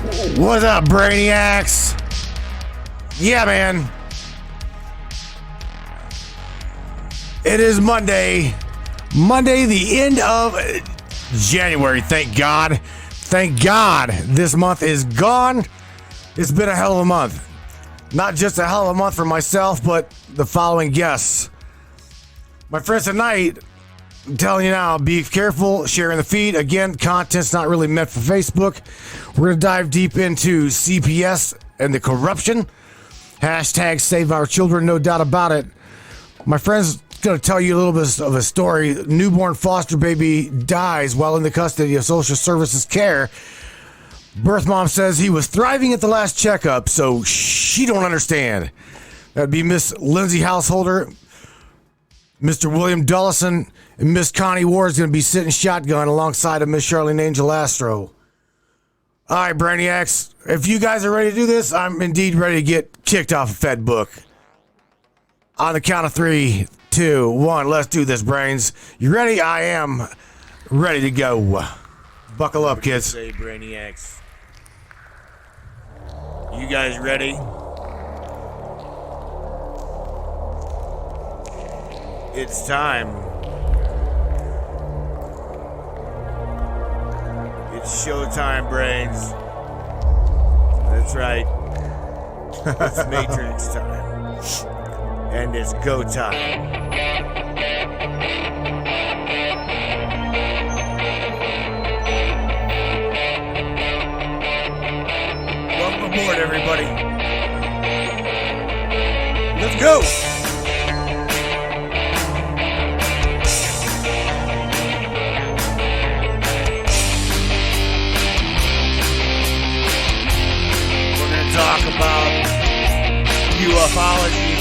What's up, Brainiacs? Yeah, man. It is Monday. Monday, the end of January. Thank God. Thank God this month is gone. It's been a hell of a month. Not just a hell of a month for myself, but the following guests. My friends tonight, I'm telling you now, be careful sharing the feed. Again, content's not really meant for Facebook. We're going to dive deep into CPS and the corruption. Hashtag save our children, no doubt about it. My friend's going to tell you a little bit of a story. Newborn foster baby dies while in the custody of social services care. Birth mom says he was thriving at the last checkup, so she don't understand. That'd be Miss Lindsay Householder, Mr. William Dullison, and Miss Connie Ward is going to be sitting shotgun alongside of Miss Charlene Angel Astro. All right, Brainiacs, if you guys are ready to do this, I'm indeed ready to get kicked off of FedBook. On the count of 3, 2, 1, let's do this, brains. You ready? I am ready to go. Buckle up, kids. Say, Brainiacs. You guys ready? It's time. It's showtime, brains. That's right. It's Matrix time. And it's go time. Welcome aboard, everybody. Let's go. Talk about ufology,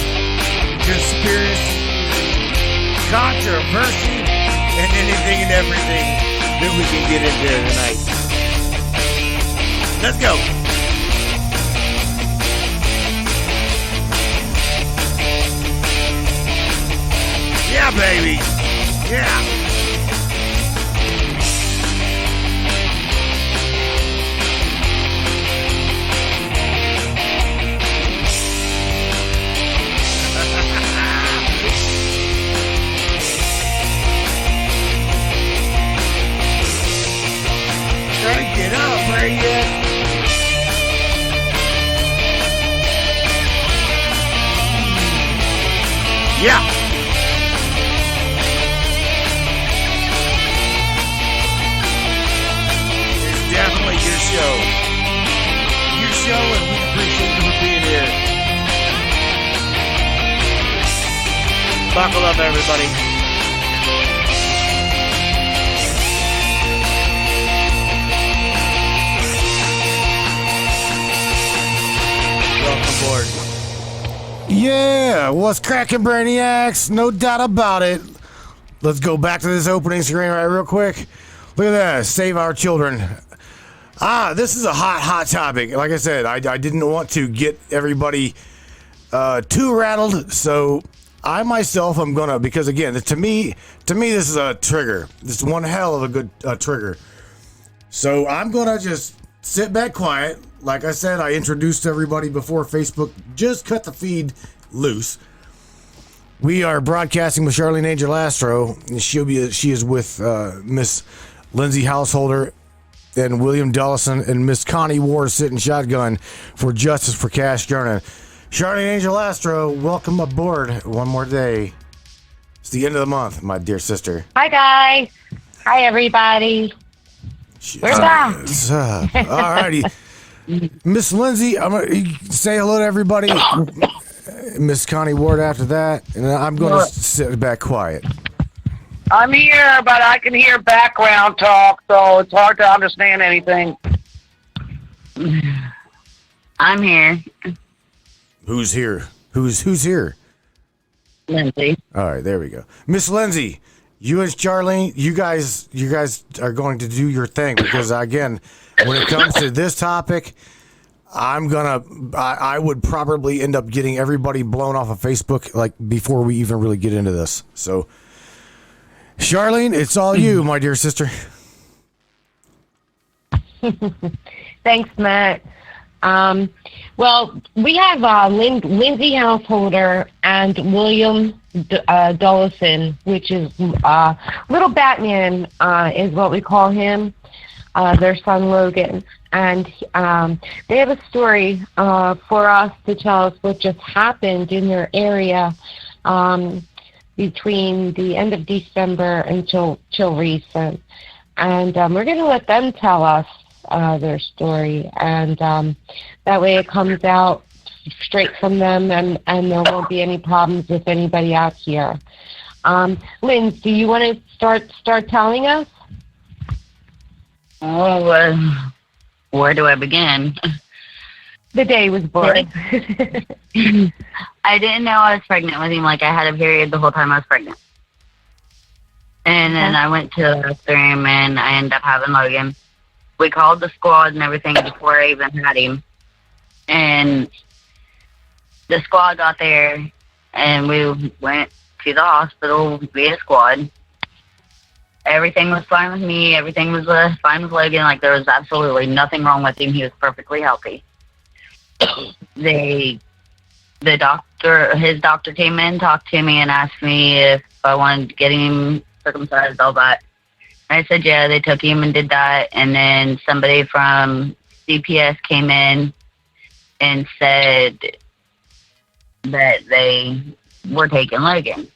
conspiracy, controversy, and anything and everything that we can get into tonight. Let's go. Yeah, baby. Yeah. Get up, Brainiac. Yeah. It's definitely your show. Your show, and we appreciate you for being here. Buckle up, everybody. Board. Yeah, what's cracking, Brainiacs? No doubt about it. Let's go back to this opening screen right real quick. Look at that. Save our children. This is a hot topic. Like I said, I didn't want to get everybody too rattled, so I myself am gonna, because again, to me this is a trigger. This is one hell of a good trigger. So I'm gonna just sit back quiet. Like I said, I introduced everybody before Facebook. Just cut the feed loose. We are broadcasting with Charlene Angel Astro. She is with Miss Lindsay Householder and William Dullison and Miss Connie Ward sitting shotgun for Justice for Cash Journey. Charlene Angel Astro, welcome aboard one more day. It's the end of the month, my dear sister. Hi, guys. Hi, everybody. We're back. All righty. Miss Lindsay, I'm going to say hello to everybody. Miss Connie Ward after that, and I'm going to sit back quiet. I'm here, but I can hear background talk, so it's hard to understand anything. I'm here. Who's here? Who's here? Lindsay. All right, there we go. Miss Lindsay, you and Charlene, you guys are going to do your thing, because again, when it comes to this topic, I would probably end up getting everybody blown off of Facebook like before we even really get into this. So, Charlene, it's all you, my dear sister. Thanks, Matt. Well, we have Lindsay Householder and William Dollison, which is Little Batman, is what we call him, their son Logan. And they have a story for us to tell us what just happened in their area between the end of December until recent. And we're going to let them tell us their story, and that way it comes out straight from them, and there won't be any problems with anybody out here. Linz, do you want to start telling us? Oh, where do I begin? The day was born. I didn't know I was pregnant with him. Like, I had a period the whole time I was pregnant. And then I went to the bathroom, and I ended up having Logan. We called the squad and everything before I even had him. And the squad got there, and we went to the hospital via squad. Everything was fine with me. Everything was fine with Logan. Like, there was absolutely nothing wrong with him. He was perfectly healthy. His doctor came in, talked to me, and asked me if I wanted to get him circumcised, all that. I said, yeah. They took him and did that. And then somebody from CPS came in and said that they were taking Logan.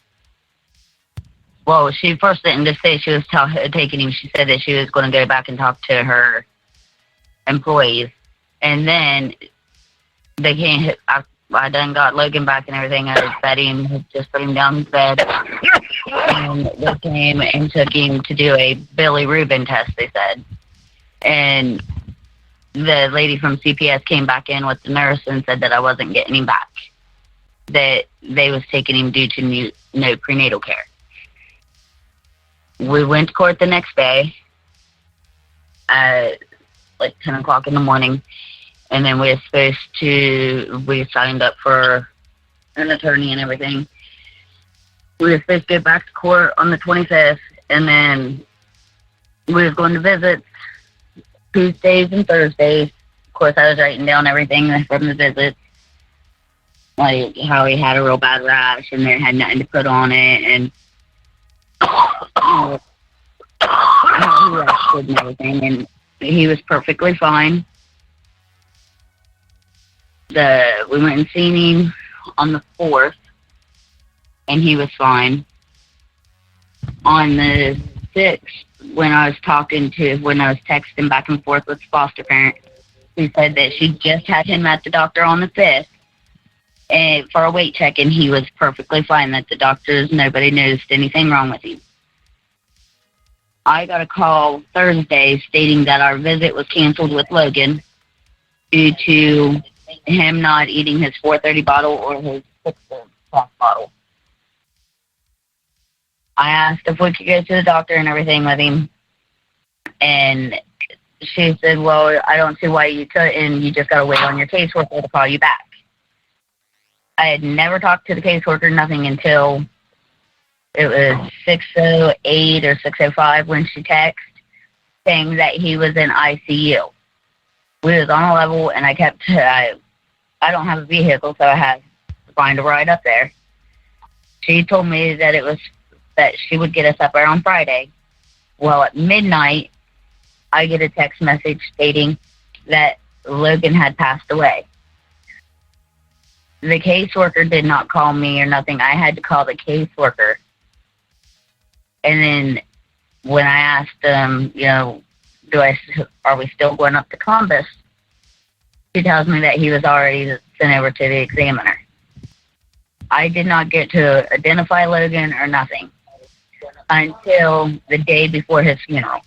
Well, she first didn't just say she was taking him. She said that she was going to go back and talk to her employees. And then they came. I done got Logan back and everything. I fed him, just put him down in bed. And they came and took him to do a Billy Rubin test, they said. And the lady from CPS came back in with the nurse and said that I wasn't getting him back, that they was taking him due to no prenatal care. We went to court the next day at like 10 o'clock in the morning. And then we signed up for an attorney and everything. We were supposed to get back to court on the 25th, and then we were going to visit Tuesdays and Thursdays. Of course, I was writing down everything from the visits, like how he had a real bad rash and there had nothing to put on it, and how he rested and everything, and he was perfectly fine. We went and seen him on the 4th, and he was fine. On the 6th, when I was texting back and forth with the foster parent, who said that she just had him at the doctor on the 5th and for a weight check, and he was perfectly fine, that the doctors, nobody noticed anything wrong with him. I got a call Thursday stating that our visit was canceled with Logan due to him not eating his 430 bottle or his 6 o'clock bottle. I asked if we could go to the doctor and everything with him, and she said, well, I don't see why you couldn't. You just got to wait on your caseworker to call you back. I had never talked to the caseworker, nothing, until it was 6:08 or 6:05 when she texted saying that he was in ICU. We was on a level, and I don't have a vehicle, so I had to find a ride up there. She told me that she would get us up there on Friday. Well, at midnight, I get a text message stating that Logan had passed away. The caseworker did not call me or nothing. I had to call the caseworker. And then when I asked them, are we still going up to Columbus? She tells me that he was already sent over to the examiner. I did not get to identify Logan or nothing until the day before his funeral.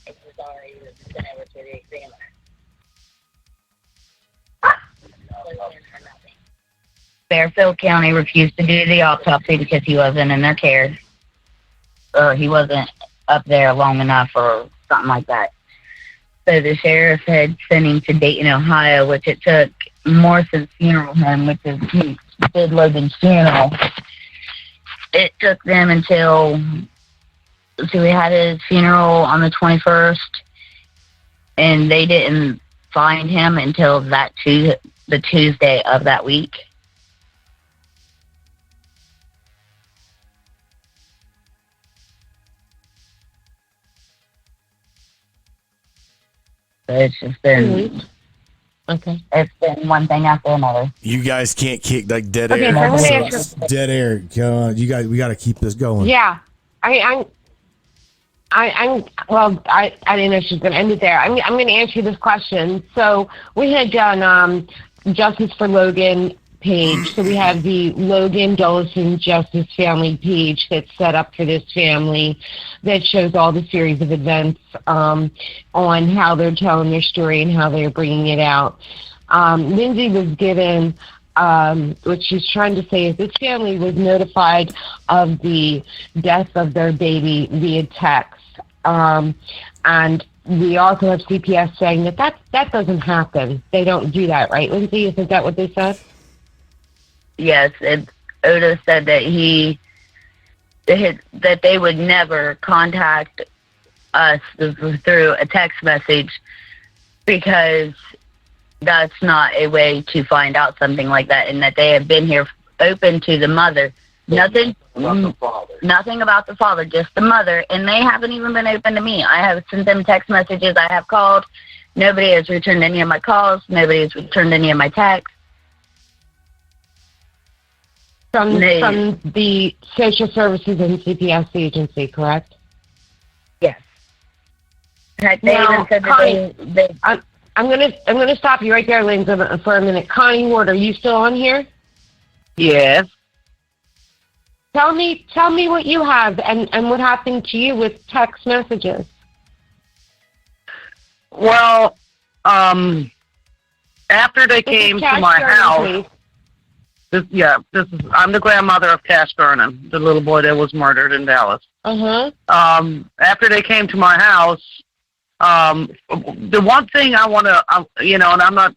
Fairfield County refused to do the autopsy because he wasn't in their care. Or he wasn't up there long enough or something like that. So the sheriff had sent him to Dayton, Ohio, which it took Morrison's funeral home, which is he did Logan's funeral. It took them until, so we had his funeral on the 21st, and they didn't find him until the Tuesday of that week. So it's just been Okay. it's been one thing after another. You guys can't kick like dead Okay, air. so I'm gonna So- answer- dead air. Come on, you guys, we got to keep this going. Yeah. I didn't know she was going to end it there. I'm going to answer this question. So we had done Justice for Logan page. So we have the Logan Dollison Justice Family page that's set up for this family that shows all the series of events on how they're telling their story and how they're bringing it out. Lindsay was given what she's trying to say is this family was notified of the death of their baby via text. And we also have CPS saying that doesn't happen. They don't do that, right, Lindsay? Isn't that what they said? Yes, Oda said that that they would never contact us through a text message because that's not a way to find out something like that, and that they have been here open to the mother. Nothing about the father, just the mother, and they haven't even been open to me. I have sent them text messages. I have called. Nobody has returned any of my calls. Nobody has returned any of my texts. From the social services and CPS agency, correct? Yes. They Now, even said Connie, that I'm gonna stop you right there, Lindsay, for a minute. Connie Ward, are you still on here? Yes. Tell me what you have and what happened to you with text messages. Well, after they came to my house, I'm the grandmother of Cash Vernon, the little boy that was murdered in Dallas. After they came to my house, the one thing I want to, and I'm not,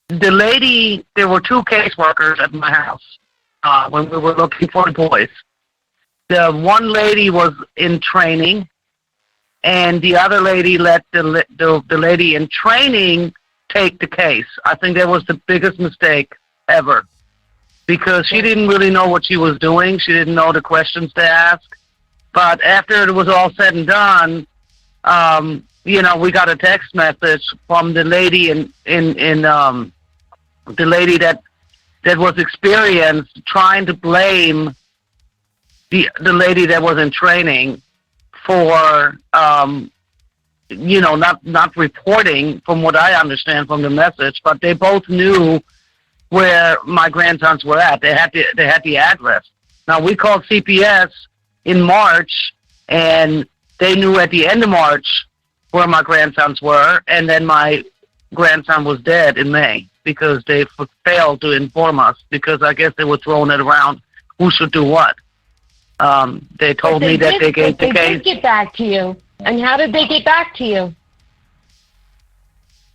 the lady, there were two caseworkers at my house when we were looking for the boys. The one lady was in training, and the other lady let the lady in training take the case. I think that was the biggest mistake ever, because she didn't really know what she was doing. She didn't know the questions to ask. But after it was all said and done, we got a text message from the lady in the lady that was experienced, trying to blame the lady that was in training for not reporting, from what I understand from the message. But they both knew where my grandsons were at. They had the address. Now, we called CPS in March, and they knew at the end of March where my grandsons were, and then my grandson was dead in May because they failed to inform us, because I guess they were throwing it around who should do what. They told me that they gave the case. They did get back to you. And how did they get back to you?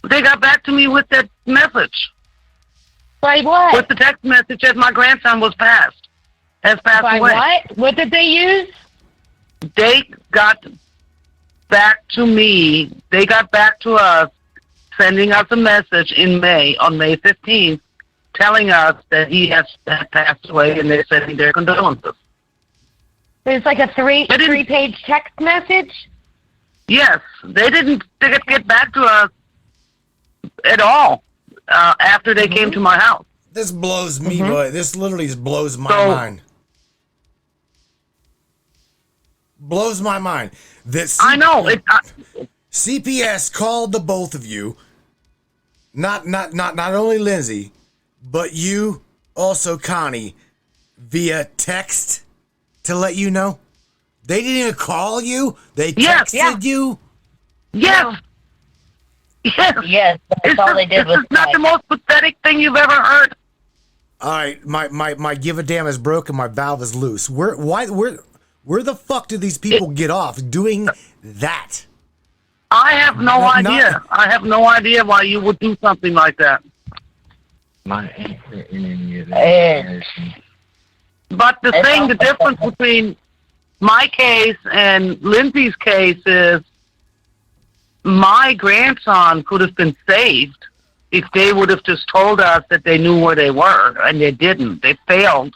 They got back to me with that message. By what? With the text message that my grandson has passed By away. what? What did they use? They got back to me. They got back to us, sending us a message in May, on May 15th, telling us that he has passed away, and they're sending their condolences. It's like a three-page text message? Yes, they didn't get back to us at all after they came to my house. This blows me, boy. This literally just blows my mind. Blows my mind. I know. CPS called the both of you. Not only Lindsay, but you also, Connie, via text to let you know. They didn't even call you. They texted you. Yes. Yes. Yes, that's all they did was It's not the most pathetic thing you've ever heard. All right, my give a damn is broken. My valve is loose. Where the fuck did these people get off doing that? I have no idea. I have no idea why you would do something like that. My answer in any of that. But the difference between my case and Lindsay's case is my grandson could have been saved if they would have just told us that they knew where they were, and they didn't. They failed.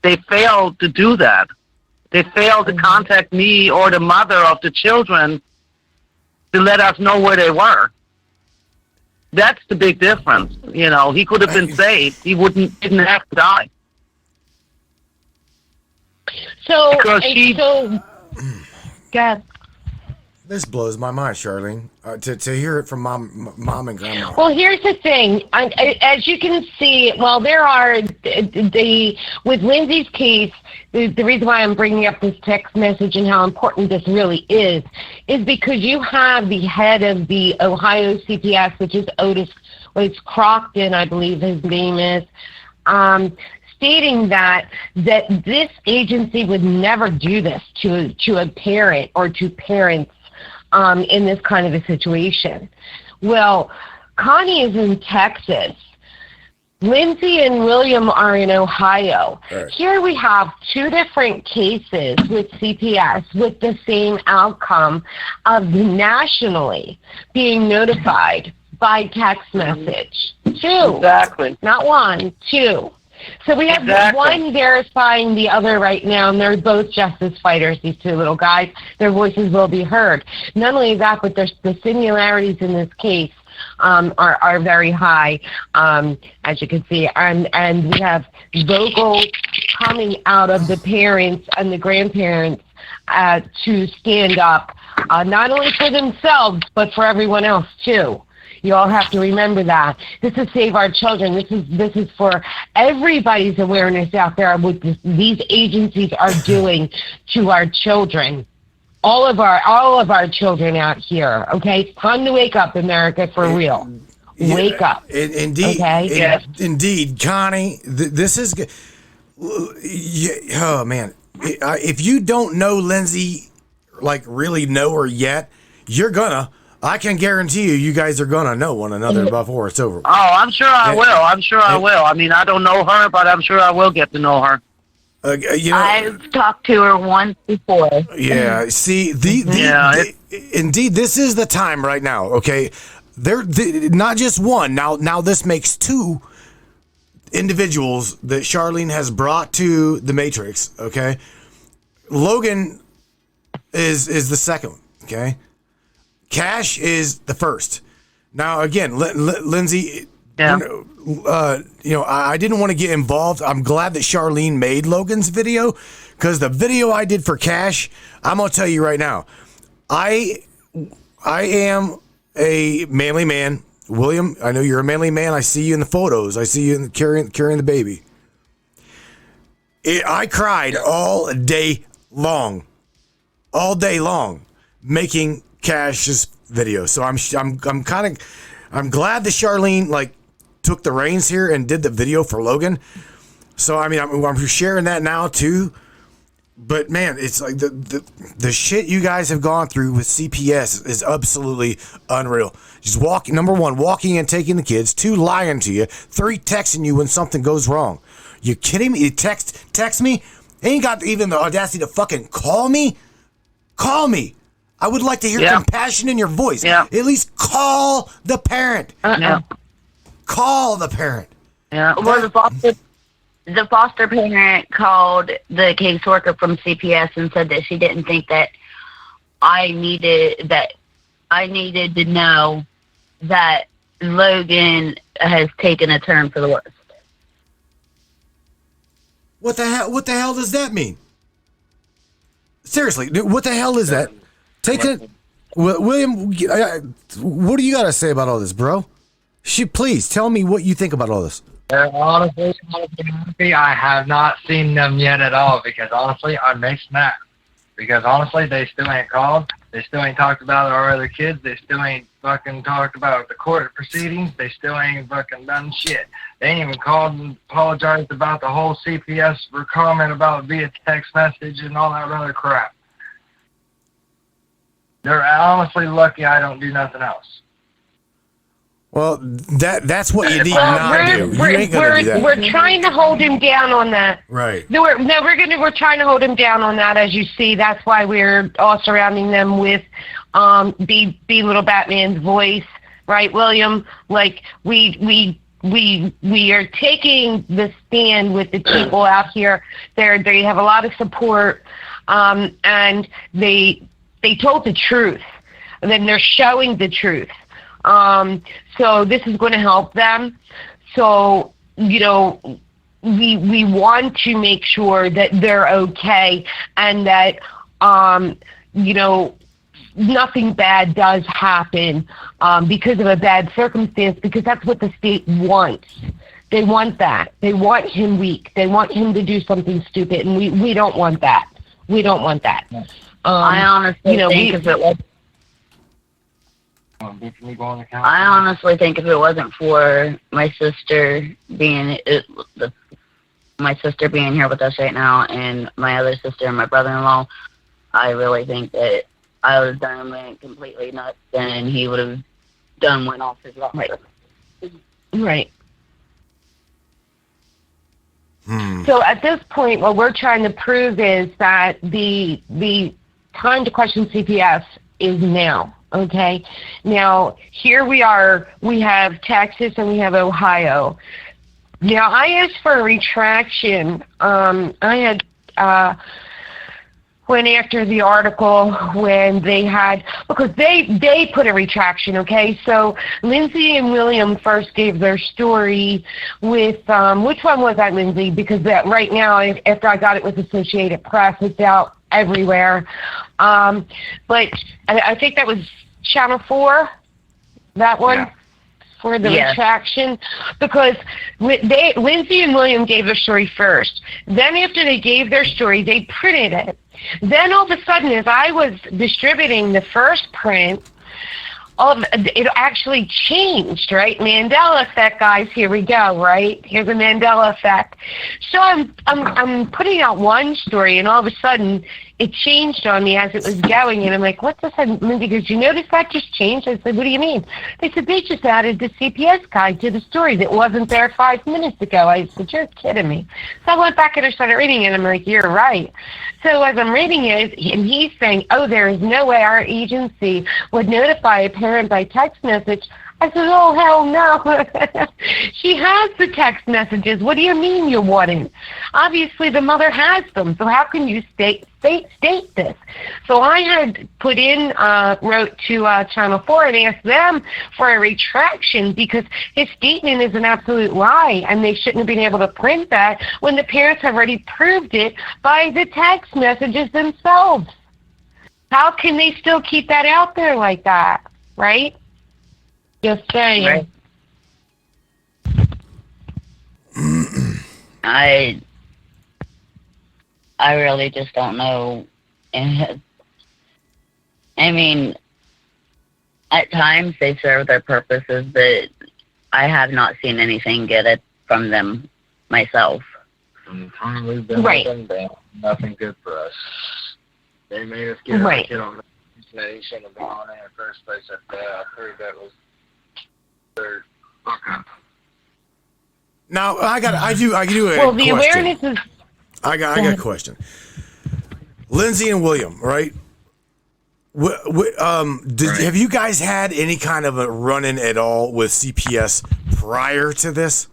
They failed to do that. They failed to contact me or the mother of the children to let us know where they were. That's the big difference. You know, he could have been saved. He didn't have to die. So, Because yes. This blows my mind, Charlene. To hear it from mom and grandma. Well, here's the thing. As you can see, well, there are with Lindsay's case. The reason why I'm bringing up this text message and how important this really is because you have the head of the Ohio CPS, which is Otis Crockton, I believe his name is, stating that this agency would never do this to a parent or to parents in this kind of a situation. Well, Connie is in Texas. Lindsay and William are in Ohio. Right. Here we have two different cases with CPS with the same outcome of nationally being notified by text message. Two. Exactly. Not one, two. So we have one verifying the other right now, and they're both justice fighters, these two little guys. Their voices will be heard. Not only that, but the similarities in this case are very high, as you can see. And we have vocals coming out of the parents and the grandparents to stand up, not only for themselves, but for everyone else, too. You all have to remember that. This is Save Our Children. This is for everybody's awareness out there of what these agencies are doing to our children. All of our children out here. Okay, it's time to wake up, America, for real. Wake up. Indeed. Okay. Indeed, Connie. This is. Oh man, if you don't know Lindsay, like really know her yet, you're gonna. I can guarantee you guys are gonna know one another before it's over. Oh, I'm sure I will. I'm sure I will. I mean, I don't know her, but I'm sure I will get to know her. I've talked to her once before. Yeah. See, indeed, this is the time right now. Okay, not just one. Now this makes two individuals that Charlene has brought to the Matrix. Okay, Logan is the second one. Okay. Cash is the first. Now, again, Lindsay, Yeah. I didn't want to get involved. I'm glad that Charlene made Logan's video because the video I did for Cash, I'm going to tell you right now, I am a manly man. William, I know you're a manly man. I see you in the photos. I see you carrying the baby. I cried all day long, making Cash's video. So I'm glad that Charlene took the reins here and did the video for Logan. So I mean I'm sharing that now too. But man, it's like the shit you guys have gone through with CPS is absolutely unreal. Just number one, walking and taking the kids. 2, lying to you. 3, texting you when something goes wrong. You kidding me? You text me? Ain't got even the audacity to fucking call me? Call me. I would like to hear compassion in your voice. Yeah. At least call the parent. Yeah. Call the parent. Yeah. Well, the foster parent called the caseworker from CPS and said that she didn't think that I needed to know that Logan has taken a turn for the worst. What the hell does that mean? Seriously, what the hell is that? William, what do you got to say about all this, bro? Please tell me what you think about all this. Honestly, I have not seen them yet at all because honestly, I'm mixed mad. Because honestly, they still ain't called. They still ain't talked about our other kids. They still ain't fucking talked about the court proceedings. They still ain't fucking done shit. They ain't even called and apologized about the whole CPS for comment about via text message and all that other crap. They're honestly lucky I don't do nothing else. Well, that's what you need Well, not do. You ain't gonna do that. we're trying to hold him down on that. Right. No, we're trying to hold him down on that, as you see. That's why we're all surrounding them with be little Batman's voice, right, William? Like we are taking the stand with the people out here. They have a lot of support, and they told the truth. And then they're showing the truth. So this is going to help them. So, we want to make sure that they're okay and that, nothing bad does happen because of a bad circumstance, because that's what the state wants. They want that. They want him weak. They want him to do something stupid, and we don't want that. We don't want that. I honestly think if it was I honestly think if it wasn't for my sister being here with us right now, and my other sister and my brother-in-law, I really think that I would have done went completely nuts, and he would have went off his rock. Right. So at this point, what we're trying to prove is that the time to question CPS is now. Okay. Now, here we are. We have Texas and we have Ohio. Now, I asked for a retraction. I had went after the article when they had, because they put a retraction, okay? So Lindsay and William first gave their story with, which one was that, Lindsay? Because that right now, after I got it with Associated Press, it's out everywhere. But I think that was Channel 4, that one. Yeah. For the retraction, because Lindsay and William gave their story first. Then after they gave their story, they printed it. Then all of a sudden, as I was distributing the first print, it actually changed, right? Mandela effect, guys. Here we go, right? Here's a Mandela effect. So I'm putting out one story, and all of a sudden, it changed on me as it was going, and I'm like, what's this? And Lindsay goes, you notice that just changed? I said, what do you mean? They said, they just added the CPS guide to the story that wasn't there 5 minutes ago. I said, you're kidding me. So I went back and I started reading it, and I'm like, you're right. So as I'm reading it, and he's saying, there is no way our agency would notify a parent by text message. I said, oh, hell no. She has the text messages. What do you mean you wouldn't? Obviously, the mother has them. So how can you state this? So I had wrote to Channel 4 and asked them for a retraction because his statement is an absolute lie, and they shouldn't have been able to print that when the parents have already proved it by the text messages themselves. How can they still keep that out there like that, right? Just saying. Right. I really just don't know. I mean, at times they serve their purposes, but I have not seen anything good from them myself. From the time we've been with them, they have nothing good for us. They made us get a kid on the they shouldn't have been on in the first place. I heard that was their fuck up. Now I do a well, the question. Awareness is. I got a question. Lindsay and William, right? Have you guys had any kind of a run-in at all with CPS prior to this?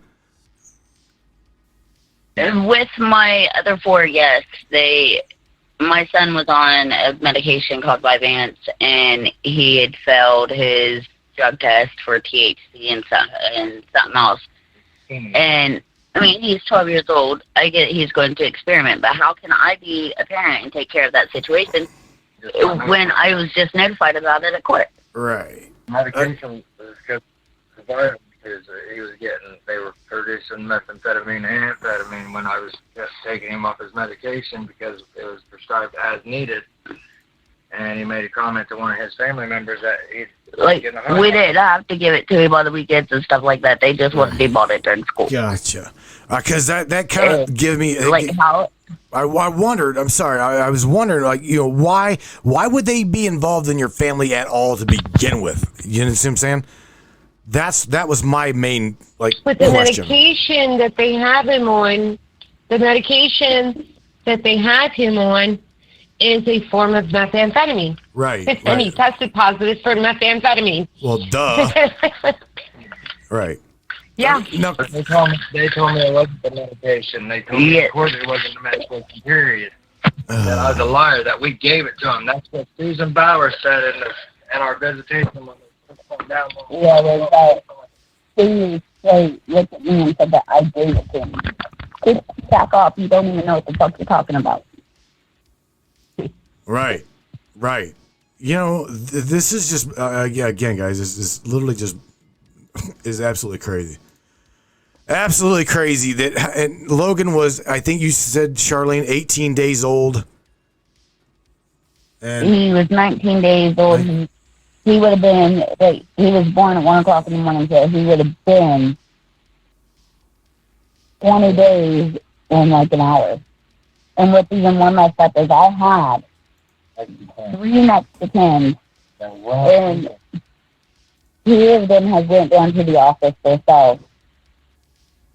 With my other 4, yes. My son was on a medication called Vyvanse, and he had failed his drug test for THC and something else. And I mean, he's 12 years old. I get he's going to experiment, but how can I be a parent and take care of that situation when I was just notified about it at court? Right. Medication was because they were producing methamphetamine and amphetamine when I was just taking him off his medication because it was prescribed as needed. And he made a comment to one of his family members that we didn't have to give it to him on the weekends and stuff like that. They just wanted to bought it during school. Gotcha. Because that kind of give me how. I wondered. I'm sorry. I was wondering, why would they be involved in your family at all to begin with? You know what I'm saying? That was my main But the question. medication that they have him on, the medication that they had him on is a form of methamphetamine. Right. And he Right. tested positive for methamphetamine. Well, duh. Right. Yeah. No. But they told me it wasn't the medication. They told me Yeah. in court it wasn't the medication, period. That I was a liar, that we gave it to him. That's what Susan Bauer said in our visitation when they took him down. Yeah, well, they straight looked at me and said that I gave it to him. Just back off. You don't even know what the fuck you're talking about. Right. Right. You know, this is just yeah. Again, guys, this is literally just is absolutely crazy. Absolutely crazy that and Logan was. I think you said Charlene, 18 days old. And He was 19 days old. He would have been, he was born at 1 o'clock in the morning, so he would have been 20 days in like an hour. And what's even more messed up is I had 3 Mexicans, and 2 of them had went down to the office themselves.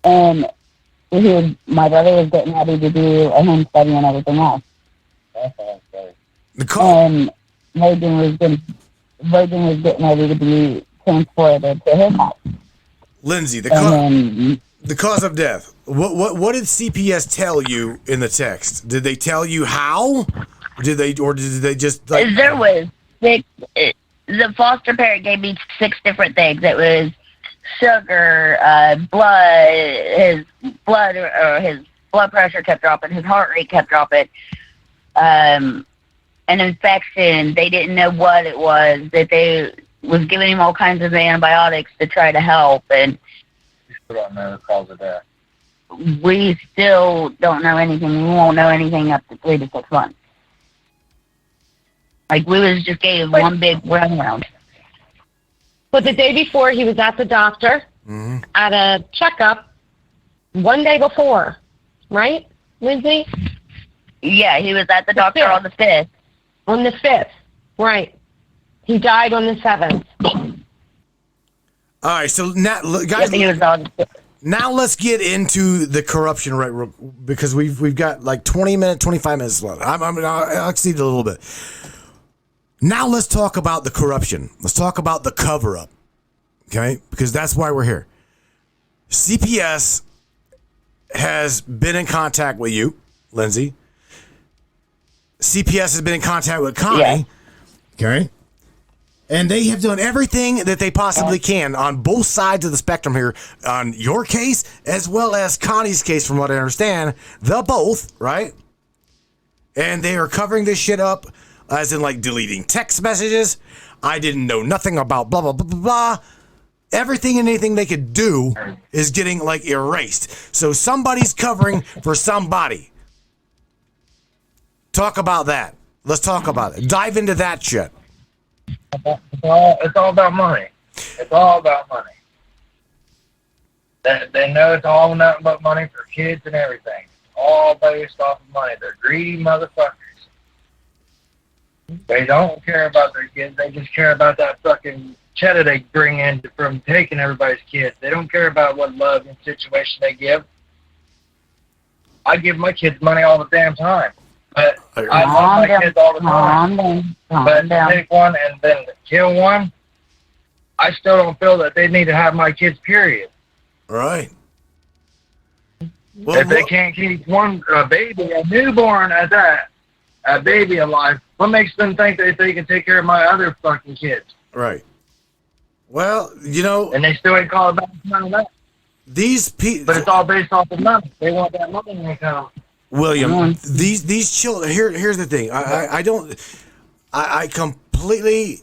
And my brother was getting ready to do a home study and everything else. the call. And Logan was getting ready to be transported to his house. Lindsay, And then the cause of death. What did CPS tell you in the text? Did they tell you how? Did they just like? There was 6. The foster parent gave me 6 different things. It was sugar, blood, his blood pressure kept dropping, his heart rate kept dropping, an infection. They didn't know what it was. That they was giving him all kinds of antibiotics to try to help, and We still don't know the cause of death. we still don't know anything. We won't know anything up to 3 to 6 months. Like, we was just gave one big runaround. But the day before, he was at the doctor at a checkup 1 day before, right, Lindsay? Yeah, he was at the The doctor 5th. on the 5th. On the 5th, right. He died on the 7th. All right, so now, guys, He was on the 5th. now let's get into the corruption, right? Because we've got like 25 minutes left. I'll exceed a little bit. Now let's talk about the corruption. Let's talk about the cover up, okay? Because that's why we're here. CPS has been in contact with you, Lindsay. CPS has been in contact with Connie, okay? And they have done everything that they possibly can on both sides of the spectrum here, on your case as well as Connie's case, from what I understand. The both, right? And they are covering this shit up, as in like deleting text messages. I didn't know nothing about blah, blah, blah, blah, blah. Everything and anything they could do is getting like erased. So somebody's covering for somebody. Talk about that. Let's talk about it. Dive into that shit. It's all about money. It's all about money. They know it's all nothing but money for kids and everything. All based off of money. They're greedy motherfuckers. They don't care about their kids. They just care about that fucking cheddar they bring in from taking everybody's kids. They don't care about what love and situation they give. I give my kids money all the damn time. But I love my kids all the time. But to take one and then kill one, I still don't feel that they need to have my kids, period. Right. Well, If they can't keep a baby, a newborn at that, a baby alive, what makes them think that they can take care of my other fucking kids? right. Well, you know, And they still ain't calling back none of that. these people, But it's all based off of money. They want that money income. William, these children. Here's the thing. I completely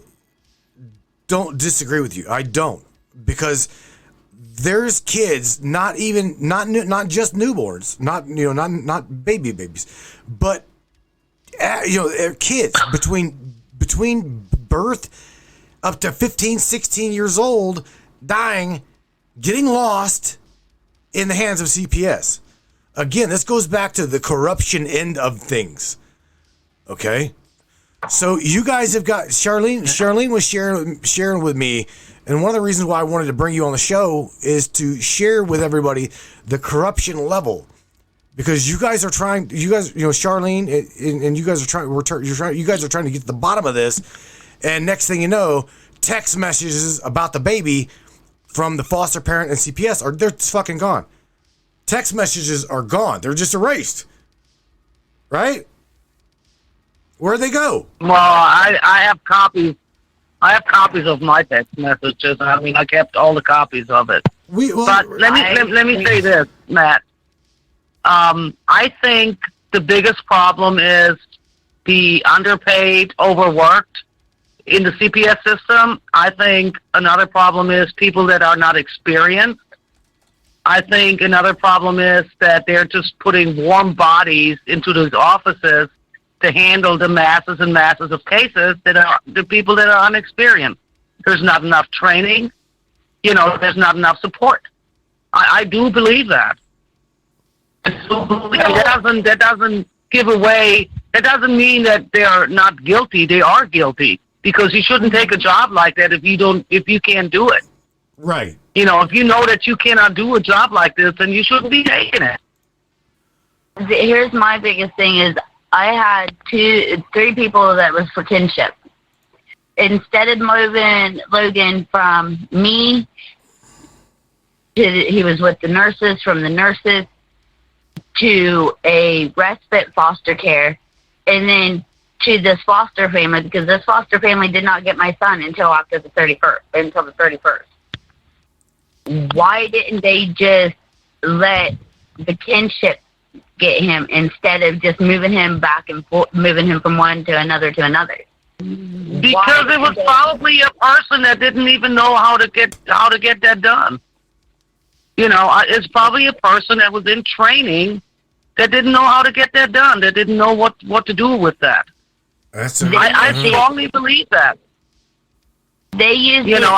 don't disagree with you. I don't, because there's kids, not just newborns, not babies, but kids between birth up to 15, 16 years old, dying, getting lost in the hands of CPS. Again, this goes back to the corruption end of things. Okay? So you guys have got Charlene was sharing with me And one of the reasons why I wanted to bring you on the show is to share with everybody the corruption level. Because you guys, Charlene, and you guys you guys are trying to get to the bottom of this. And next thing you know, text messages about the baby from the foster parent and CPS they're fucking gone. Text messages are gone. They're just erased. Right? Where'd they go? Well, I have copies. I have copies of my text messages. I mean, I kept all the copies of it. But let me say this, Matt. I think the biggest problem is the underpaid, overworked in the CPS system. I think another problem is people that are not experienced. I think another problem is that they're just putting warm bodies into those offices to handle the masses and masses of cases that are the people that are unexperienced. There's not enough training. There's not enough support. I do believe that. That doesn't give away. That doesn't mean that they are not guilty. They are guilty because you shouldn't take a job like that if you can't do it. Right. If you know that you cannot do a job like this, then you shouldn't be taking it. Here's my biggest thing is I had 3 people that was for kinship. Instead of moving Logan from me, he was with the nurses, from the nurses to a respite foster care, and then to this foster family, because this foster family did not get my son until after the 31st. Why didn't they just let the kinship get him instead of just moving him back and forth, moving him from one to another to another? Because it was probably a person that didn't even know how to get that done. It's probably a person that was in training that didn't know how to get that done. That didn't know what to do with that. I strongly believe that. They use No.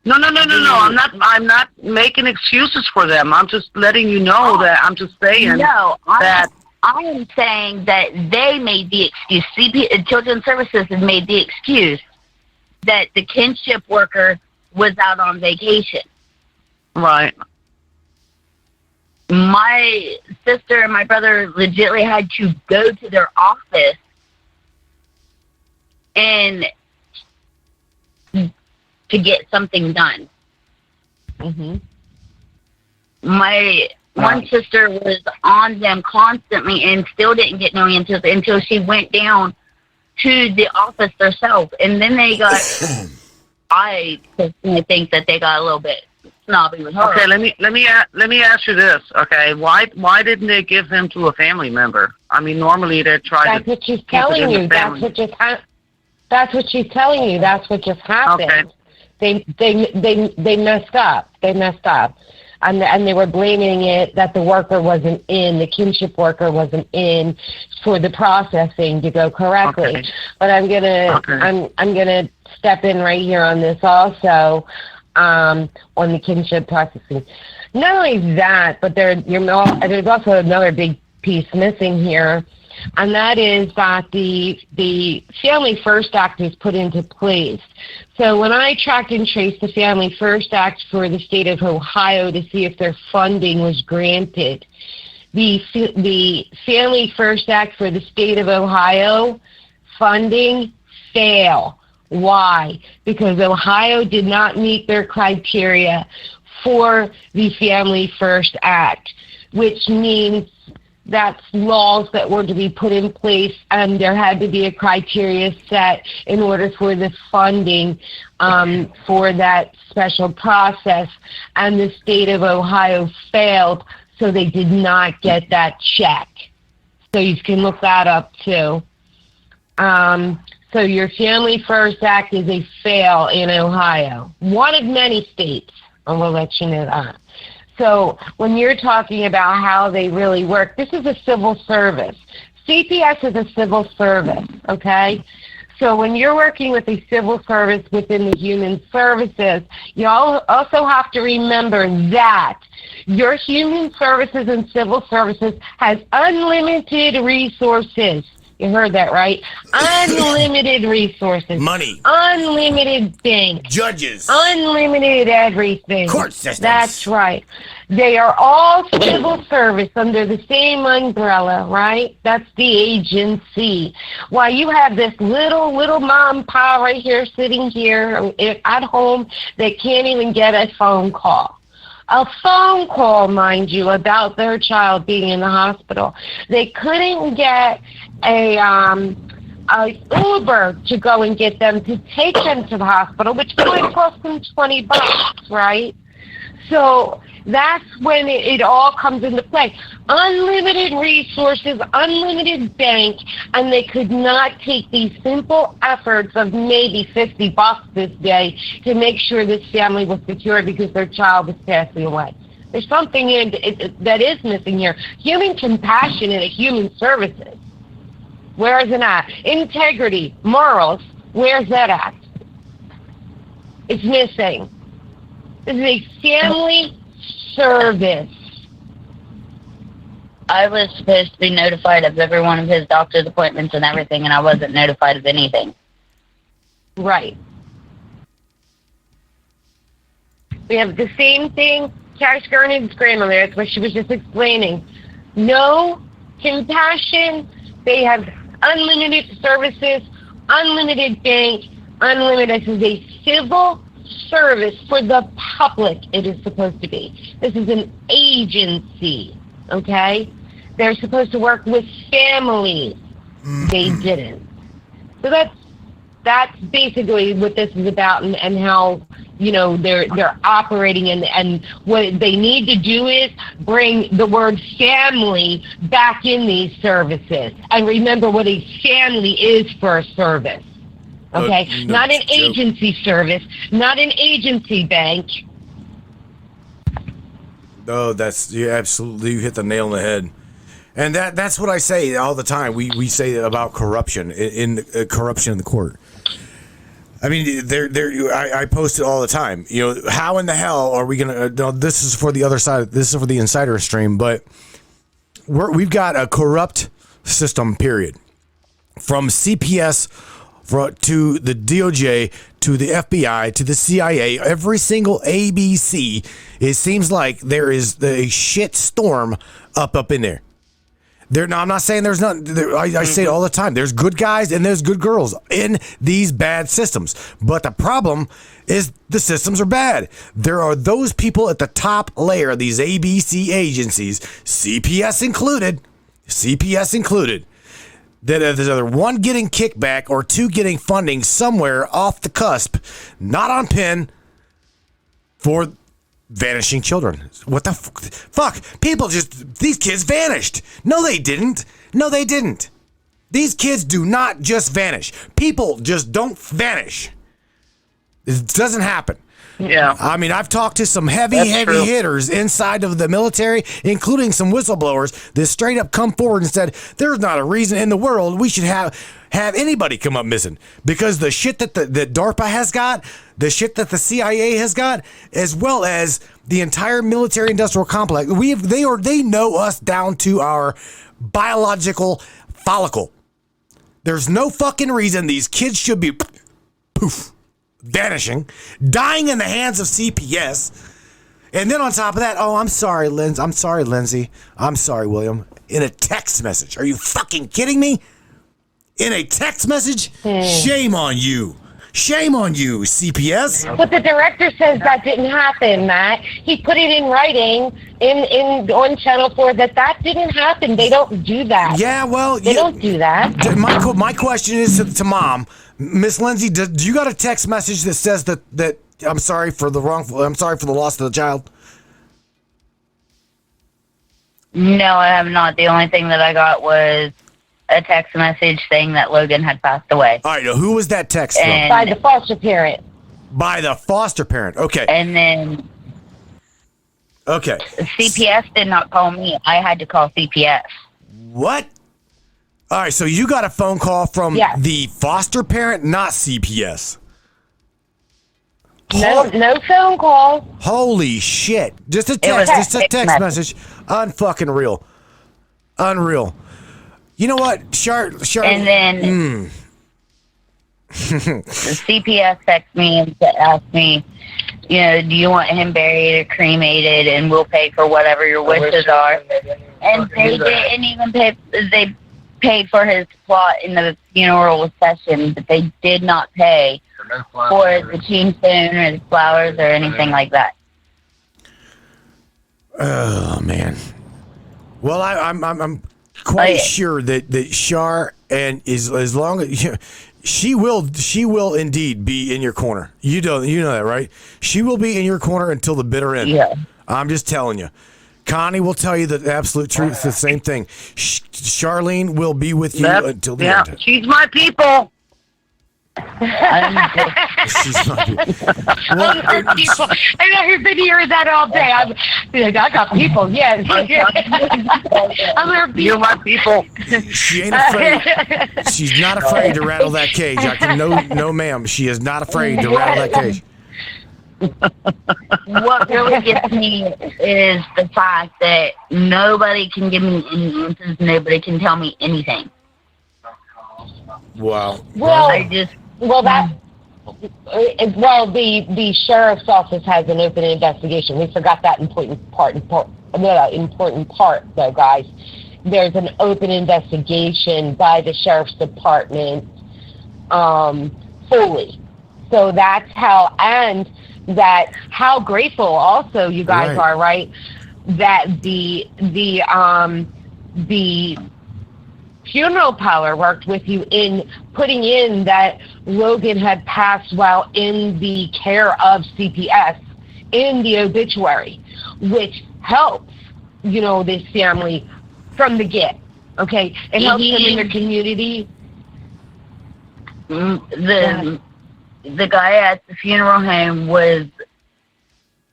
I'm not making excuses for them. I'm just letting you know that. I'm just saying that. I am saying that they made the excuse. Children's Services has made the excuse that the kinship worker was out on vacation. Right. My sister and my brother legitimately had to go to their office and to get something done. Mm-hmm. My one sister was on them constantly and still didn't get no answers until she went down to the office herself. And then they got, I personally think that they got a little bit snobby with her. Okay, let me ask you this. Okay, why didn't they give him to a family member? I mean, normally they try That's what she's telling you. That's what she's telling you. That's what just happened. Okay. They messed up. They messed up. And they were blaming it that the worker wasn't in, the kinship worker wasn't in for the processing to go correctly. Okay. But I'm gonna step in right here on this also, on the kinship processing. Not only that, but there's also another big piece missing here, and that is that the Family First Act is put into place. So when I tracked and traced the Family First Act for the state of Ohio to see if their funding was granted, the Family First Act for the state of Ohio funding fail. Why? Because Ohio did not meet their criteria for the Family First Act, which means that's laws that were to be put in place, and there had to be a criteria set in order for the funding for that special process, and the state of Ohio failed, so they did not get that check. So you can look that up too. So your Family First Act is a fail in Ohio, one of many states. I will let you know that. So when you're talking about how they really work, this is a civil service. CPS is a civil service, okay? So when you're working with a civil service within the human services, you also have to remember that your human services and civil services has unlimited resources. You heard that right. Unlimited resources. Money. Unlimited bank. Judges. Unlimited everything. Court systems. That's right. They are all civil service under the same umbrella, right? That's the agency. While you have this little mom pa right here sitting here at home that can't even get a phone call. A phone call, mind you, about their child being in the hospital. They couldn't get a Uber to go and get them to take them to the hospital, which might cost them $20, right? So that's when it all comes into play. Unlimited resources, unlimited bank, and they could not take these simple efforts of maybe $50 this day to make sure this family was secure because their child was passing away. There's something that is missing here. Human compassion and human services. Where is it at? Integrity, morals, where's that at? It's missing. This is a family service. I was supposed to be notified of every one of his doctor's appointments and everything, and I wasn't notified of anything. Right. We have the same thing Cash Gurney's grandmother, that's what she was just explaining. No compassion. They have unlimited services, unlimited bank, unlimited. This is a civil service for the public. It is supposed to be. This is an agency, okay? They're supposed to work with families. They didn't. So that's basically what this is about, and how, you know, they're operating, and what they need to do is bring the word family back in these services, and remember what a family is for a service. Okay, No, not an agency service, not an agency bank. Oh, you hit the nail on the head. And that's what I say all the time. We say about corruption in corruption in the court. I mean, I post it all the time. You know, how in the hell are we gonna? No, this is for the other side. This is for the insider stream. But we've got a corrupt system. Period. From CPS to the DOJ to the FBI to the CIA, every single ABC. It seems like there is a shit storm up in there. I'm not saying there's not. I say it all the time. There's good guys and there's good girls in these bad systems. But the problem is the systems are bad. There are those people at the top layer of these ABC agencies, CPS included, that there's either one getting kickback or two getting funding somewhere off the cusp, not on pin, for vanishing children. What the fuck? These kids vanished. No, they didn't. These kids do not just vanish. People just don't vanish. It doesn't happen. Yeah. I mean, I've talked to some heavy true. hitters inside of the military, including some whistleblowers that straight up come forward and said, there's not a reason in the world we should have anybody come up missing, because the shit that that DARPA has got, the shit that the CIA has got, as well as the entire military industrial complex, they know us down to our biological follicle. There's no fucking reason these kids should be vanishing, dying in the hands of CPS. And then on top of that, I'm sorry, Lindsay. I'm sorry, William. In a text message. Are you fucking kidding me? In a text message? Shame on you. Shame on you, CPS. But the director says that didn't happen, Matt. He put it in writing on Channel 4 that didn't happen. They don't do that. Yeah, well, they don't do that. My question is to Mom, Miss Lindsay. Do you got a text message that says that I'm sorry for the loss of the child? No, I have not. The only thing that I got was a text message saying that Logan had passed away. All right, who was that text from? By the foster parent. By the foster parent. Okay. And then okay. CPS did not call me. I had to call CPS. What? All right, so you got a phone call from the foster parent, not CPS. No phone call. Holy shit. Just a text message. Unfucking real. Unreal. You know what, And then Mm. the CPS texted me and asked me, you know, do you want him buried or cremated, and we'll pay for whatever your wishes are. And they didn't even pay. They paid for his plot in the funeral session, but they did not pay for the tombstone or the flowers or anything like that. Oh man. Well, I'm quite sure that Char and as long as she will indeed be in your corner. You know that, right? She will be in your corner until the bitter end. Yeah. I'm just telling you. Connie will tell you the absolute truth, the same thing. Charlene will be with you until the end. She's my people. She's not. Other people. And I've been hearing that all day. I got people, yes. Other people. You're my people. She ain't afraid. She's not afraid to rattle that cage. I can no ma'am. She is not afraid to rattle that cage. What really gets me is the fact that nobody can give me any answers. Nobody can tell me anything. Wow. Well, I just the sheriff's office has an open investigation. We forgot that important part, though, guys. There's an open investigation by the sheriff's department, fully. So that's how, and that how grateful also you guys are, right? That the funeral parlor worked with you in putting in that Logan had passed while in the care of CPS in the obituary, which helps, this family from the get. Okay, it helps them in their community. The guy at the funeral home was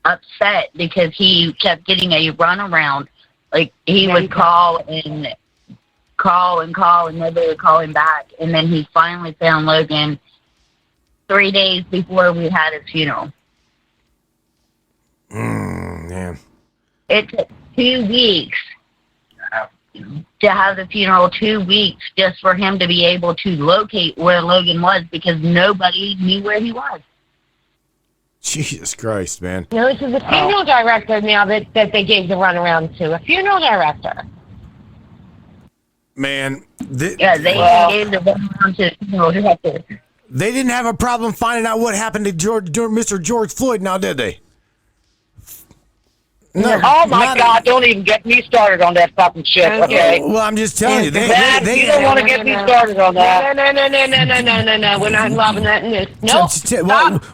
upset because he kept getting a runaround. Like, he would call and nobody would call him back. And then he finally found Logan 3 days before we had his funeral. Yeah. It took 2 weeks to have the funeral, 2 weeks just for him to be able to locate where Logan was, because nobody knew where he was. Jesus Christ, man. No, this is a funeral director now that they gave the runaround to. A funeral director. Man. They gave the runaround to the funeral director. They didn't have a problem finding out what happened to Mr. George Floyd now, did they? No, oh my God! Don't even get me started on that fucking shit. Okay. Well, I'm just telling you, they you don't want to get me started on that. No. We're not involving that in this. No.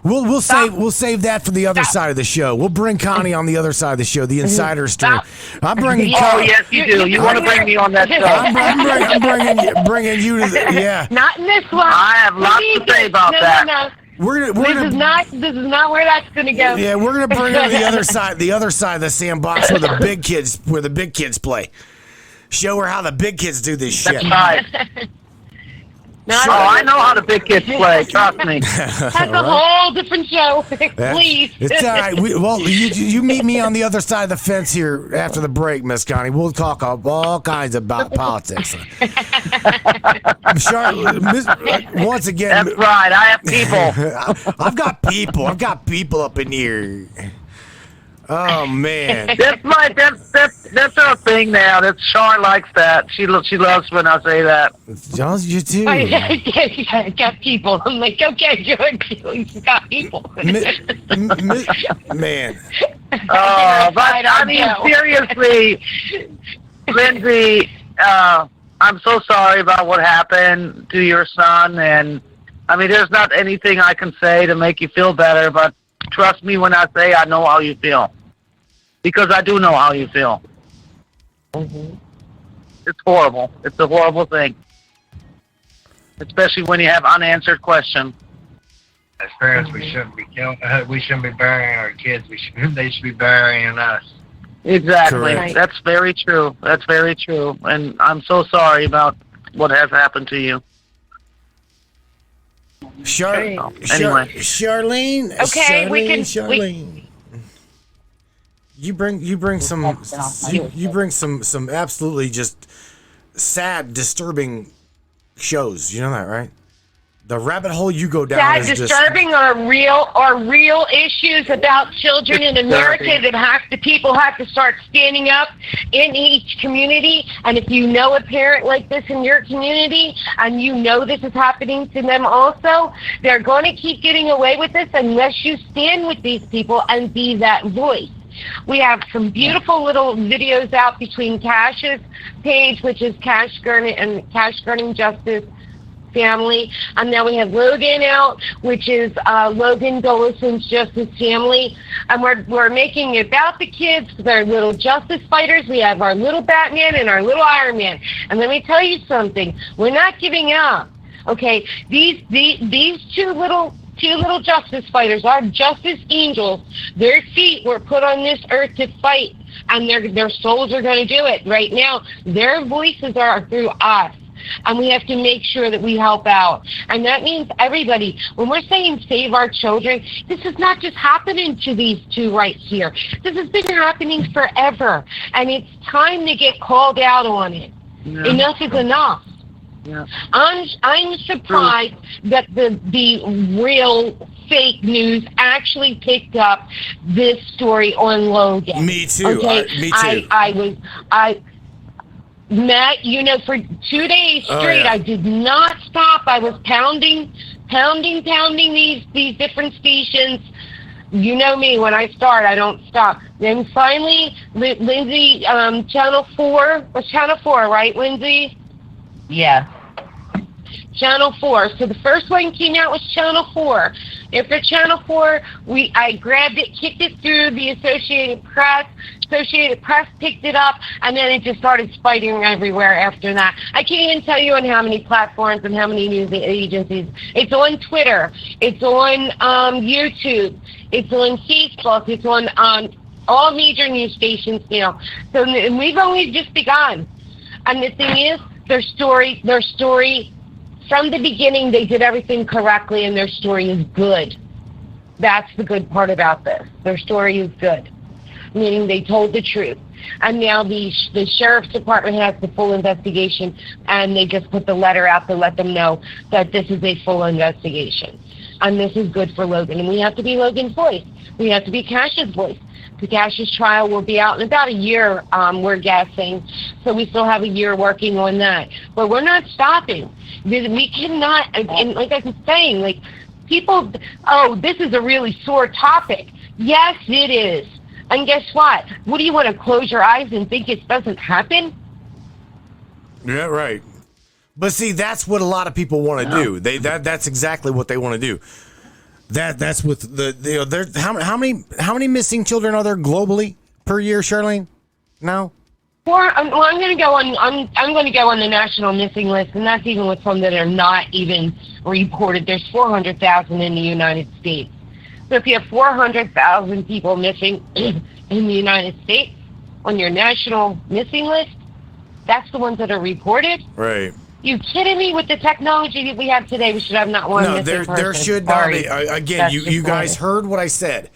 We'll save that for the other side of the show. We'll bring Connie on the other side of the show, the insider story. I'm bringing. Oh yes, you do. You want to bring me on that show? I'm bringing you to the Not in this one. I have lots to say about that. No. This is not where that's gonna go. Yeah, we're gonna bring her to the other side of the sandbox where the big kids play. Show her how the big kids do this shit. That's right. I know how the big kids play. Trust me. That's a whole different show. Please. It's all right. You meet me on the other side of the fence here after the break, Miss Connie. We'll talk all kinds about politics. Once again. That's right. I have people. I've got people up in here. Oh man. That's our thing now. That Char likes that. She loves when I say that. Jones, you too. I got people. I'm like, okay, good. You got people. Man. Oh, but I mean, seriously, Lindsay, I'm so sorry about what happened to your son, and I mean, there's not anything I can say to make you feel better, but trust me when I say I know how you feel. Because I do know how you feel. Mm-hmm. It's horrible. It's a horrible thing. Especially when you have unanswered questions. As parents, we shouldn't be killing. We shouldn't be burying our kids. They should be burying us. Exactly. Correct. That's very true. That's very true. And I'm so sorry about what has happened to you. Charlene. Okay, Charlene. You bring some absolutely just sad, disturbing shows. You know that, right? The rabbit hole you go down Sad, is just disturbing, or real issues about children in America that people have to start standing up in each community. And if you know a parent like this in your community, and you know this is happening to them also, they're going to keep getting away with this unless you stand with these people and be that voice. We have some beautiful little videos out between Cash's page, which is Cash Gurning Justice Family, and now we have Logan out, which is Logan Dolison's Justice Family, and we're making it about the kids. They're little justice fighters. We have our little Batman and our little Iron Man, and let me tell you something: we're not giving up. Okay, these two little justice fighters are justice angels. Their feet were put on this earth to fight, and their souls are going to do it right now. Their voices are through us. And we have to make sure that we help out. And that means everybody. When we're saying save our children, this is not just happening to these two right here. This has been happening forever. And it's time to get called out on it. Yeah. Enough is enough. Yeah. I'm surprised that the real fake news actually picked up this story on Logan. Me too. Okay? Me too. Matt, for 2 days straight, I did not stop. I was pounding these different stations. You know me, when I start, I don't stop. Then finally, Lindsay, Channel 4, was Channel 4, right, Lindsay? Yeah. Channel 4. So the first one came out was Channel 4. After Channel 4, I grabbed it, kicked it through the Associated Press. Associated Press picked it up, and then it just started spiting everywhere after that. I can't even tell you on how many platforms and how many news agencies. It's on Twitter. It's on YouTube. It's on Facebook. It's on all major news stations now. So we've only just begun. And the thing is, their story, from the beginning, they did everything correctly, and their story is good. That's the good part about this. Their story is good, meaning they told the truth. And now the sheriff's department has the full investigation, and they just put the letter out to let them know that this is a full investigation. And this is good for Logan. And we have to be Logan's voice. We have to be Cash's voice. The Cash's trial will be out in about a year, we're guessing. So we still have a year working on that. But we're not stopping. We cannot, and like I was saying, like, people, this is a really sore topic. Yes, it is. And guess what? What do you want to close your eyes and think it doesn't happen? Yeah, right. But see, that's what a lot of people want to do. That's exactly what they want to do. That's with how many missing children are there globally per year, Charlene? No. I'm going to go on. I'm going to go on the national missing list, and that's even with some that are not even reported. There's 400,000 in the United States. So if you have 400,000 people missing in the United States on your national missing list, that's the ones that are reported. Right. You kidding me? With the technology that we have today, we should have not one missing person. There should not be. Again, you guys heard what I said.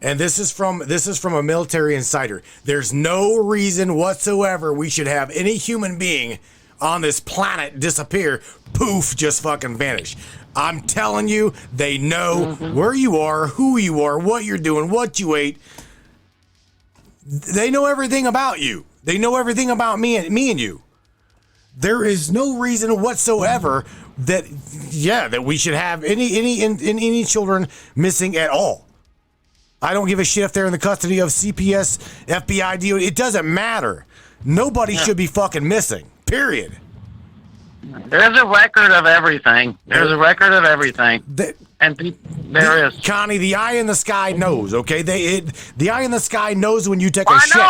And this is from a military insider. There's no reason whatsoever we should have any human being on this planet disappear, poof, just fucking vanish. I'm telling you, they know where you are, who you are, what you're doing, what you ate. They know everything about you. They know everything about me and you. There is no reason whatsoever that we should have any children missing at all. I don't give a shit if they're in the custody of CPS, FBI, DOD. It doesn't matter. Nobody should be fucking missing. Period. There's a record of everything. There is. Connie, the eye in the sky knows, okay? The eye in the sky knows when you take a shit.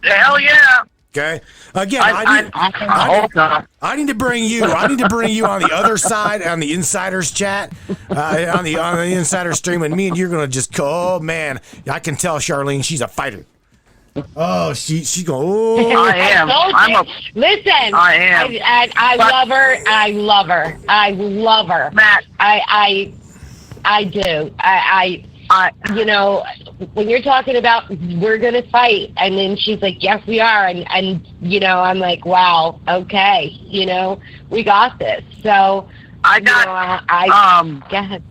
Hell yeah. Okay. Again, I need to bring you on the other side, on the insiders chat, on the insider stream, and me and you're gonna just go. Oh man, I can tell Charlene, she's a fighter. Oh, she go. Oh. I am. Listen. I am. I love her. I love her. I love her. Matt. I do. you know, when you're talking about we're gonna fight, and then she's like, yes, we are, and you know, I'm like, wow, okay, you know, we got this. So I you know, got go ahead.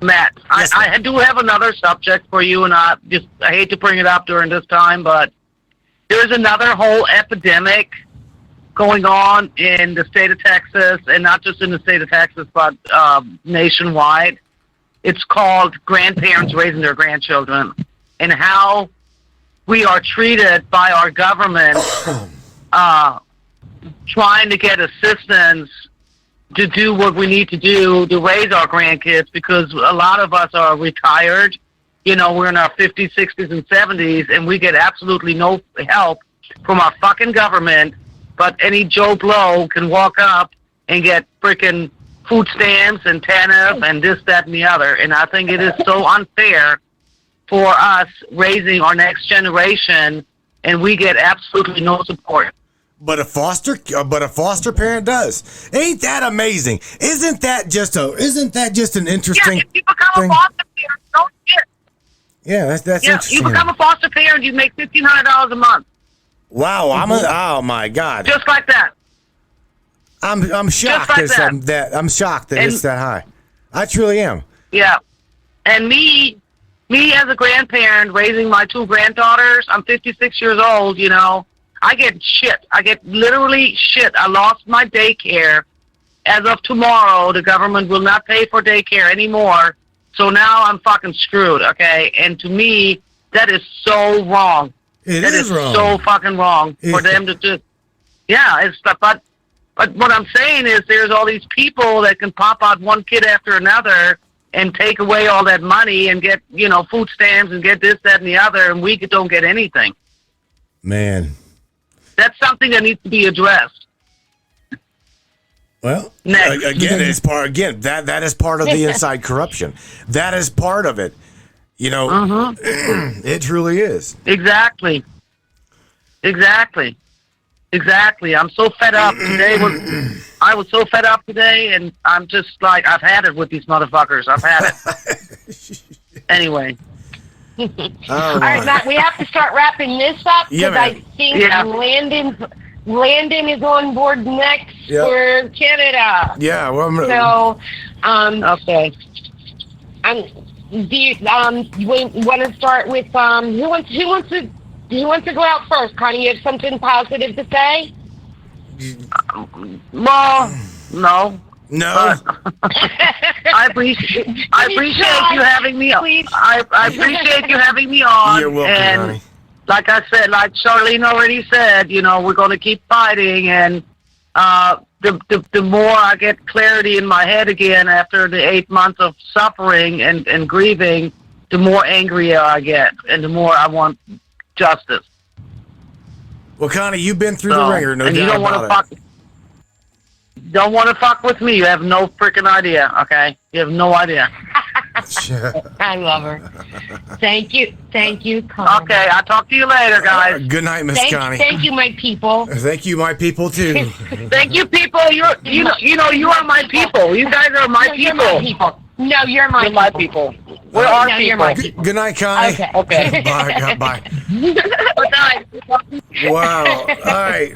Matt. Yes, I do have another subject for you, and I hate to bring it up during this time, but there's another whole epidemic going on in the state of Texas, and not just in the state of Texas, but nationwide. It's called grandparents raising their grandchildren, and how we are treated by our government trying to get assistance to do what we need to do to raise our grandkids, because a lot of us are retired. You know, we're in our 50s, 60s, and 70s, and we get absolutely no help from our fucking government, but any Joe Blow can walk up and get freaking food stamps and TANF and this, that, and the other. And I think it is so unfair for us raising our next generation, and we get absolutely no support. But a foster parent does. Ain't that amazing? Isn't that just an interesting Yeah, if you become thing? a foster parent, don't shit. Yeah, that's Yeah, interesting. you become a foster parent, you make $1,500 a month, Wow, oh my God. just like that. I'm shocked like I'm shocked that And- it's that high. I truly am. Yeah. And me as a grandparent raising my two granddaughters, I'm 56 years old, you know, I get shit. I get literally shit. I lost my daycare. As of tomorrow, the government will not pay for daycare anymore. So now I'm fucking screwed, okay? And to me, that is so wrong. It That is wrong. so fucking wrong for them to just, yeah, it's, but what I'm saying is there's all these people that can pop out one kid after another and take away all that money and get, you know, food stamps and get this, that, and the other, and we don't get anything. Man. That's something that needs to be addressed. Well, Next. again, that is part of the inside corruption. That is part of it. You know, it truly is. Exactly. I'm so fed up today. I was so fed up today, and I'm just like, I've had it with these motherfuckers. I've had it. Anyway. Oh, All right, Matt, we have to start wrapping this up Yeah, because man. I think Yeah. Landon is on board next Yeah. for Canada. Yeah, well, So, Okay. do you want to start with who wants to go out first? Connie, you have something positive to say? Well, no. no. I appreciate you having me on. Please. I appreciate you having me on. You're welcome, and honey. like I said, like Charlene already said, you know, we're going to keep fighting, and the more I get clarity in my head again after the 8 months of suffering and grieving, the more angrier I get, and the more I want justice. Well, Connie, you've been through So, the ringer, no and doubt you don't want about to it. don't want to fuck with me. You have no freaking idea, okay? You have no idea. I love her. Thank you, Connie. Okay, I'll talk to you later, guys. Good night, Miss Connie. Thank you, my people. Thank you, my people, too. Thank you, people. You are my people. You guys are my You're my people. people. No, you're my You're my people. We're No, our you're people. my people. Good night, Connie. Okay. Okay. Bye. Bye. Good night. Wow. All right.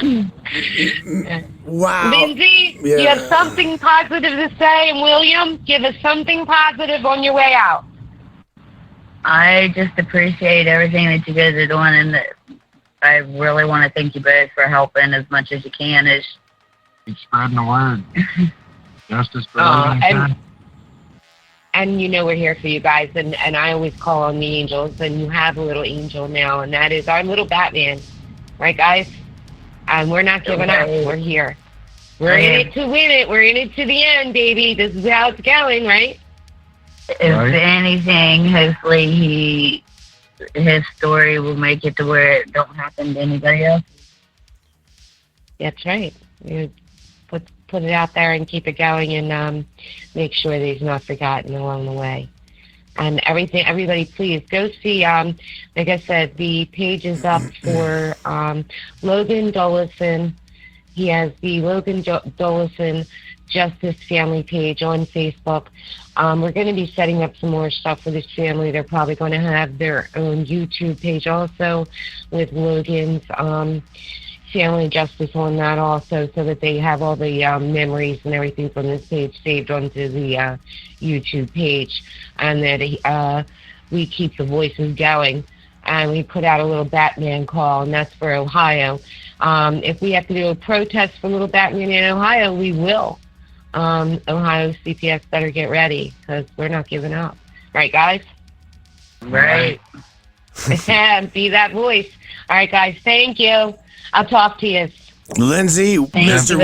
Wow. Lindsay, Yeah. you have something positive to say, and William, give us something positive on your way out. I just appreciate everything that you guys are doing, and I really want to thank you both for helping as much as you can. Keep spreading the word. Justice for Oh, everyone. And you know we're here for you guys, and I always call on the angels, and you have a little angel now, and that is our little Batman. Right, guys? And we're not giving up. We're here. We're in it to win it. We're in it to the end, baby. This is how it's going, right? If Right. anything, hopefully his story will make it to where it don't happen to anybody else. That's right. You put it out there and keep it going, and make sure that he's not forgotten along the way. And everybody, please go see. Like I said, the page is up for Logan Dolison. He has the Logan Dolison Justice Family page on Facebook. We're going to be setting up some more stuff for this family. They're probably going to have their own YouTube page also with Logan's family justice on that also, so that they have all the memories and everything from this page saved onto the YouTube page, and that we keep the voices going. And we put out a little Batman call, and that's for Ohio. If we have to do a protest for little Batman in Ohio, we will. Ohio CPS better get ready, because we're not giving up. Right, guys? Right. Be that voice. All right, guys, thank you. I'll talk to you. Lindsay, Mr.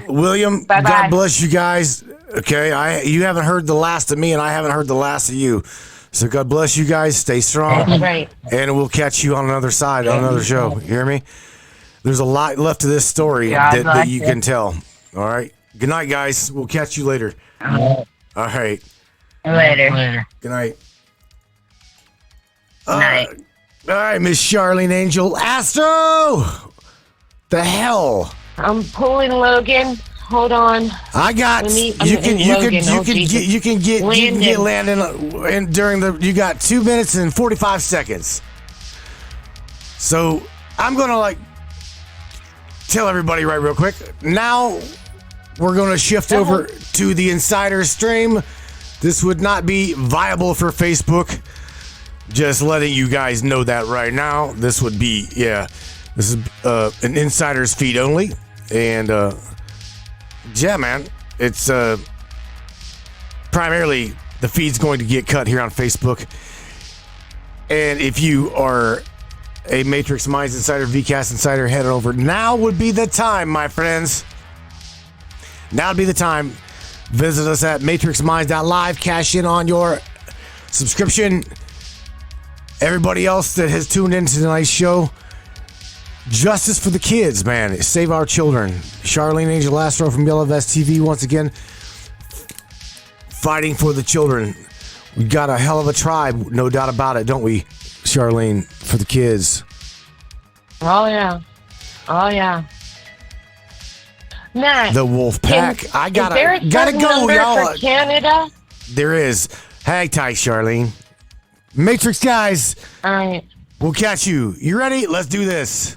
William, Bye-bye. God bless you guys. Okay, you haven't heard the last of me, and I haven't heard the last of you. So God bless you guys. Stay strong. Right. And we'll catch you on another side, on another show. You hear me? There's a lot left to this story that you can tell. All right. Good night, guys. We'll catch you later. All right. Later. Good night. Night. All right, Miss Charlene Angel Astro. The hell? I'm pulling Logan. Hold on. I got you can get Landon and during the you got 2 minutes and 45 seconds. So I'm gonna tell everybody right real quick. Now we're gonna shift over to the insider stream. This would not be viable for Facebook. Just letting you guys know that right now. This would be this is an insider's feed only, and yeah, man, it's primarily the feed's going to get cut here on Facebook. And if you are a Matrix Minds Insider, VCast Insider, head over. Now would be the time, my friends. Now would be the time. Visit us at matrixminds.live. Cash in on your subscription. Everybody else that has tuned into tonight's show, justice for the kids, man. Save our children. Charlene Angel Astro from Yellow Vest TV once again fighting for the children. We got a hell of a tribe, no doubt about it, don't we, Charlene, for the kids? Oh, yeah. Matt, The Wolf Pack. I gotta is there a go, number y'all. for Canada? There is. Hang tight, Charlene. Matrix guys. All right. We'll catch you. You ready? Let's do this.